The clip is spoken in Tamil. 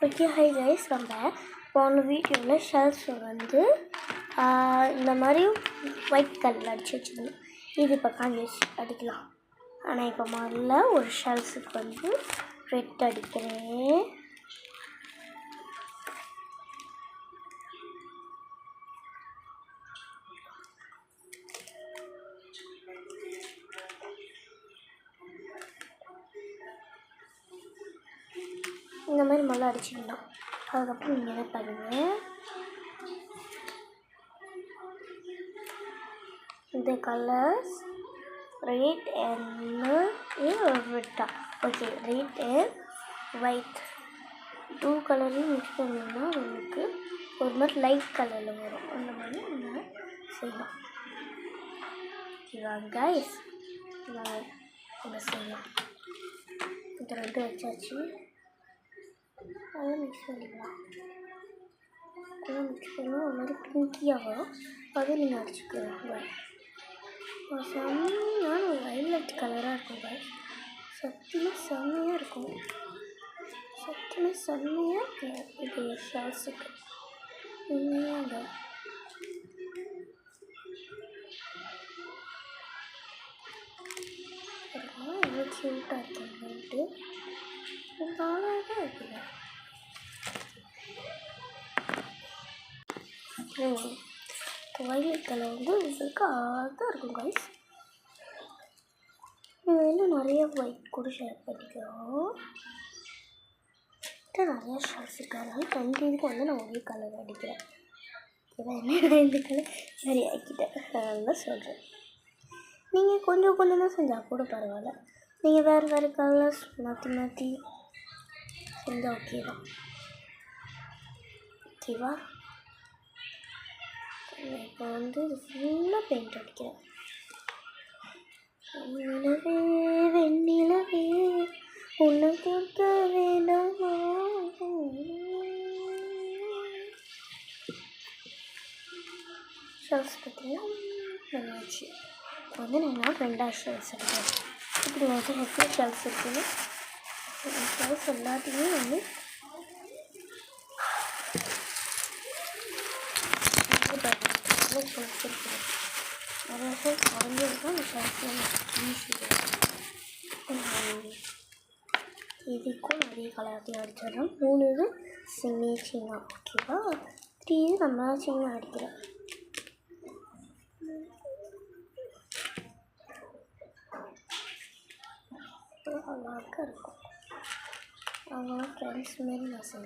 ஓகே ஹை கைஸ், நம்ம போன வீடியோவில் ஷெல்ஸ் வந்து இந்த மாதிரி ஒயிட் கலரில் அடித்து வச்சுருந்தோம். இது இப்போ காஞ்சி வச்சு அடிக்கலாம். ஆனால் இப்போ முதல்ல ஒரு ஷெல்ஸுக்கு வந்து ரெட் அடிக்கிறேன். இந்த மாதிரி முதல்ல அடிச்சிடலாம். அதுக்கப்புறம் நீங்கள் என்ன பண்ணுங்கள், இந்த கலர்ஸ் ரெட் அண்ட் ரெட்டா okay red and white two கலரையும் மிக்ஸ் பண்ணிங்கன்னா உங்களுக்கு ஒரு மாதிரி லைட் கலரில் வரும். அந்த மாதிரி நம்ம செய்யலாம். ஓகேவா கைஸ், நம்ம செய்யலாம். இந்த ரெண்டு வச்சாச்சு, அதெல்லாம் மிக்ஸ் பண்ணிக்கலாம். அதெல்லாம் மிக்ஸ் பண்ணால் ஒரு மாதிரி பிங்கியாக வரும். அதை நீங்கள் அடிச்சுக்கலாம். செம்மையான ஒரு வைலட் கலராக இருக்கும் கைஸ். சத்தியமாக செம்மையாக இருக்கும். சத்தியமாக செம்மையாக இருக்கும் இது ஷெல்ஸுக்கு. உண்மையாக எவ்வளோ க்யூட்டாக இருக்குன்ட்டு ரொம்ப அழகாக இருக்குங்க. வைலட் கலர் வந்து உங்களுக்கு அழகாக இருக்கும் கைஸ். இது வந்து நிறைய ஒயிட் கூட ஷேர் பண்ணிக்கிறோம். நிறைய ஷெல்ஸ் இருக்கிறதுனால ரெண்டு இதுக்கு வந்து நான் ஒரே கலர் அடிக்கிறேன். என்ன இந்த கலர் சரி ஆக்கிட்டேன், அதெல்லாம் சொல்கிறேன். நீங்கள் கொஞ்சம் கொஞ்சம் தான் செஞ்சால் கூட பரவாயில்ல. நீங்கள் வேறு வேறு கலர்ஸ் மாற்றி மாற்றி செஞ்சால் ஓகே தான். ஓகேவா, இப்போ வந்து இது ஃபுல்லாக பெயிண்ட் அடிக்கிறேன். நிலவே வெண்ணிலவே உன்னை கேட்க வேண்டாமா. ஷெல்ஸ் பார்த்தீங்கன்னா நல்லாச்சு. இப்போ வந்து நான் ரெண்டாக ஷெல்ஸ் எடுக்கிறேன். இப்படி வந்து எவ்வளோ ஷெல்ஸ் இருக்குன்னு ஷெல்ஸ் எல்லாத்தையுமே வந்து ஷெல்ஸ் இருக்குது. நிறைய ஷெல்ஸ் குறைஞ்சிருக்கும். அந்த ஷெல்ஸில் இதுக்கும் நிறைய கலர்த்தையும் அடிச்சிடறோம். 3 இது மேட்சிங்காக ஓகேவா. 3 இது நான் மேட்சிங்காக அடிக்கிறேன். அழகாக இருக்கும். அவங்க ஃப்ரெண்ட்ஸ் மாரி நான் செய்வேன்.